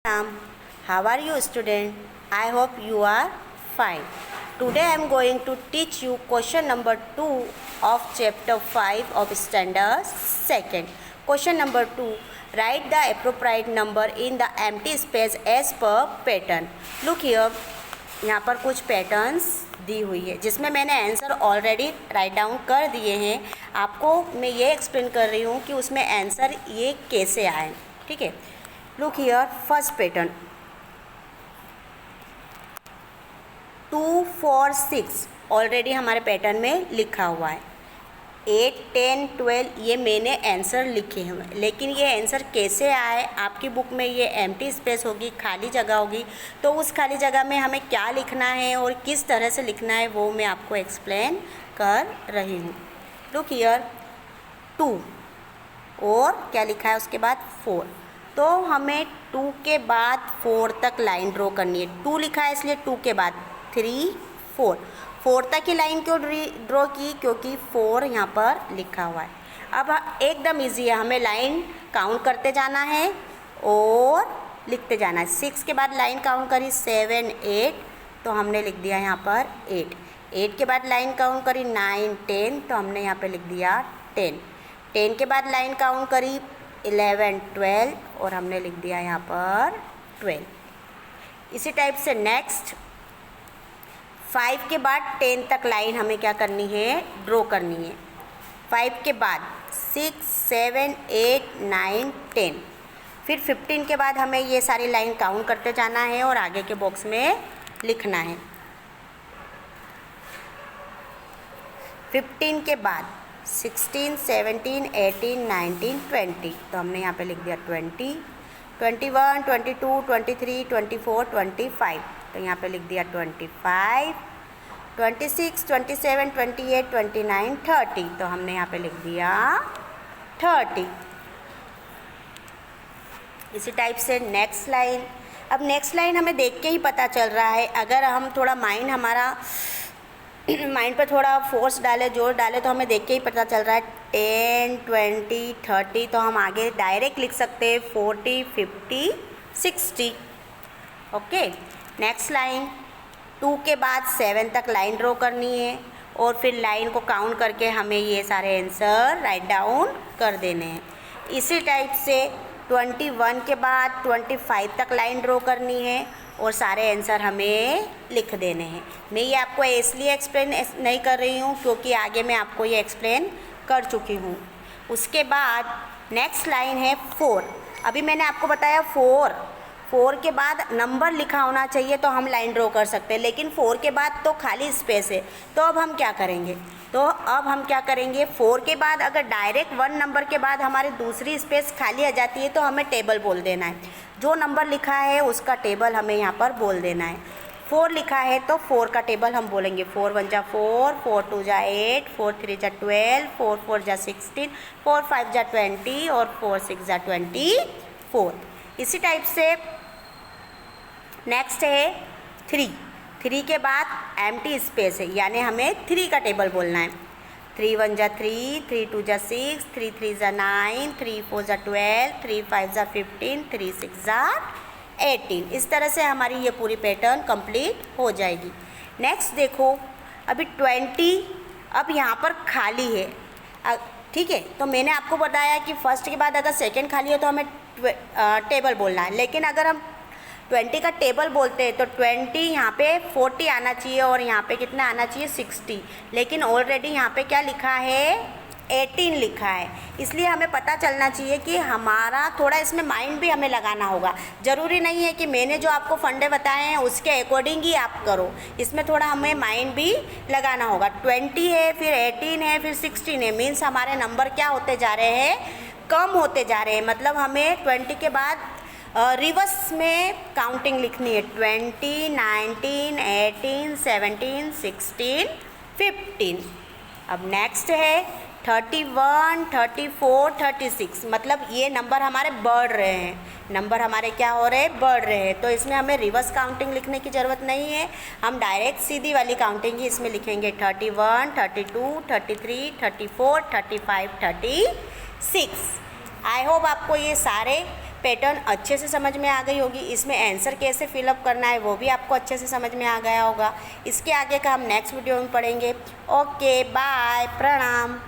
How are you, student? I hope you are fine. Today I am going to teach you question number 2 of chapter 5 of standard 2nd. Question number 2. Write the appropriate number in the empty space as per pattern. Look here. यहाँ पर कुछ patterns दी हुई है जिसमें मैंने answer already write down कर दिए हैं. आपको मैं ये एक्सप्लेन कर रही हूँ कि उसमें आंसर ये कैसे आए. ठीक है. Look here. First pattern 2, 4, 6 already हमारे पैटर्न में लिखा हुआ है. 8, 10, 12 ये मैंने आंसर लिखे हैं, लेकिन ये आंसर कैसे आए. आपकी बुक में ये एम्प्टी स्पेस होगी, खाली जगह होगी, तो उस खाली जगह में हमें क्या लिखना है और किस तरह से लिखना है वो मैं आपको एक्सप्लेन कर रही हूँ. Look here. 2 और क्या लिखा है उसके बाद 4. तो हमें 2 के बाद 4 तक लाइन ड्रॉ करनी है. 2 लिखा है इसलिए 2 के बाद 3, 4 तक की लाइन क्यों ड्रॉ की, क्योंकि 4 यहाँ पर लिखा हुआ है. अब एकदम इजी है, हमें लाइन काउंट करते जाना है और लिखते जाना है. 6 के बाद लाइन काउंट करी 7, 8 तो हमने लिख दिया यहाँ पर 8 के बाद लाइन काउंट करी 9, 10 तो हमने यहाँ पे लिख दिया 10 के बाद लाइन काउंट करी 11, 12 और हमने लिख दिया यहाँ पर 12. इसी टाइप से नेक्स्ट 5 के बाद 10 तक लाइन हमें क्या करनी है, ड्रॉ करनी है. 5 के बाद 6, 7, 8, 9, 10 फिर 15 के बाद हमें ये सारी लाइन काउंट करते जाना है और आगे के बॉक्स में लिखना है. 15 के बाद 16, 17, 18, 19, 20 तो हमने यहाँ पे लिख दिया 20, 21, 22, 23, 24, 25 तो यहाँ पे लिख दिया 25, 26, 27, 28, 29, 30 तो हमने यहाँ पे लिख दिया 30. इसी टाइप से नेक्स्ट लाइन. अब नेक्स्ट लाइन हमें देख के ही पता चल रहा है. अगर हम थोड़ा माइंड पर थोड़ा फोर्स डाले, जोर डाले तो हमें देख के ही पता चल रहा है. 10, 20, 30 तो हम आगे डायरेक्ट लिख सकते हैं 40, 50, 60. ओके. नेक्स्ट लाइन 2 के बाद 7 तक लाइन ड्रॉ करनी है और फिर लाइन को काउंट करके हमें ये सारे आंसर राइट डाउन कर देने हैं. इसी टाइप से 21 के बाद 25 तक लाइन ड्रॉ करनी है और सारे आंसर हमें लिख देने हैं. मैं ये आपको इसलिए एक्सप्लेन नहीं कर रही हूँ क्योंकि आगे मैं आपको ये एक्सप्लेन कर चुकी हूँ. उसके बाद नेक्स्ट लाइन है 4. अभी मैंने आपको बताया 4 के बाद नंबर लिखा होना चाहिए तो हम लाइन ड्रॉ कर सकते हैं, लेकिन 4 के बाद तो खाली स्पेस है. तो अब हम क्या करेंगे, 4 के बाद अगर डायरेक्ट 1 नंबर के बाद हमारी दूसरी स्पेस खाली आ जाती है तो हमें टेबल बोल देना है. जो नंबर लिखा है उसका टेबल हमें यहाँ पर बोल देना है. 4 लिखा है तो 4 का टेबल हम बोलेंगे. 4 1 जा 4, 4 2 जा 8, 4 3 जा 12, 4 4 जा 16, 4 5 जा 20 और 4 6 जा 24. इसी टाइप से नेक्स्ट है 3 के बाद एम्प्टी स्पेस है, यानी हमें 3 का टेबल बोलना है. 3 1 जा 3, 3 2 जा 6, 3 3 जा 9, 3 4 जा 12, 3 5 जा 15, 3 6 जा 18. इस तरह से हमारी ये पूरी पैटर्न कंप्लीट हो जाएगी. नेक्स्ट देखो अभी 20 अब यहाँ पर खाली है. ठीक है. तो मैंने आपको बताया कि फर्स्ट के बाद अगर सेकंड खाली है तो हमें टेबल बोलना है, लेकिन अगर हम 20 का टेबल बोलते हैं तो 20 यहाँ पे 40 आना चाहिए और यहाँ पे कितना आना चाहिए 60, लेकिन ऑलरेडी यहाँ पे क्या लिखा है 18 लिखा है. इसलिए हमें पता चलना चाहिए कि हमारा थोड़ा इसमें माइंड भी हमें लगाना होगा. ज़रूरी नहीं है कि मैंने जो आपको फंडे बताए हैं उसके अकॉर्डिंग ही आप करो, इसमें थोड़ा हमें माइंड भी लगाना होगा. 20 है, फिर 18 है, फिर 16 है, मीन्स हमारे नंबर क्या होते जा रहे हैं, कम होते जा रहे हैं. मतलब हमें 20 के बाद रिवर्स में काउंटिंग लिखनी है. 20, 19, 18, 17, 16, 15. अब नेक्स्ट है 31, 34, 36. मतलब ये नंबर हमारे बढ़ रहे हैं, नंबर हमारे क्या हो रहे हैं, बढ़ रहे हैं. तो इसमें हमें रिवर्स काउंटिंग लिखने की ज़रूरत नहीं है, हम डायरेक्ट सीधी वाली काउंटिंग ही इसमें लिखेंगे. 31, 32, 33, 34, 35, 36. आई होप आपको ये सारे पैटर्न अच्छे से समझ में आ गई होगी। इसमें आंसर कैसे फिलअप करना है वो भी आपको अच्छे से समझ में आ गया होगा। इसके आगे का हम नेक्स्ट वीडियो में पढ़ेंगे। ओके बाय, प्रणाम।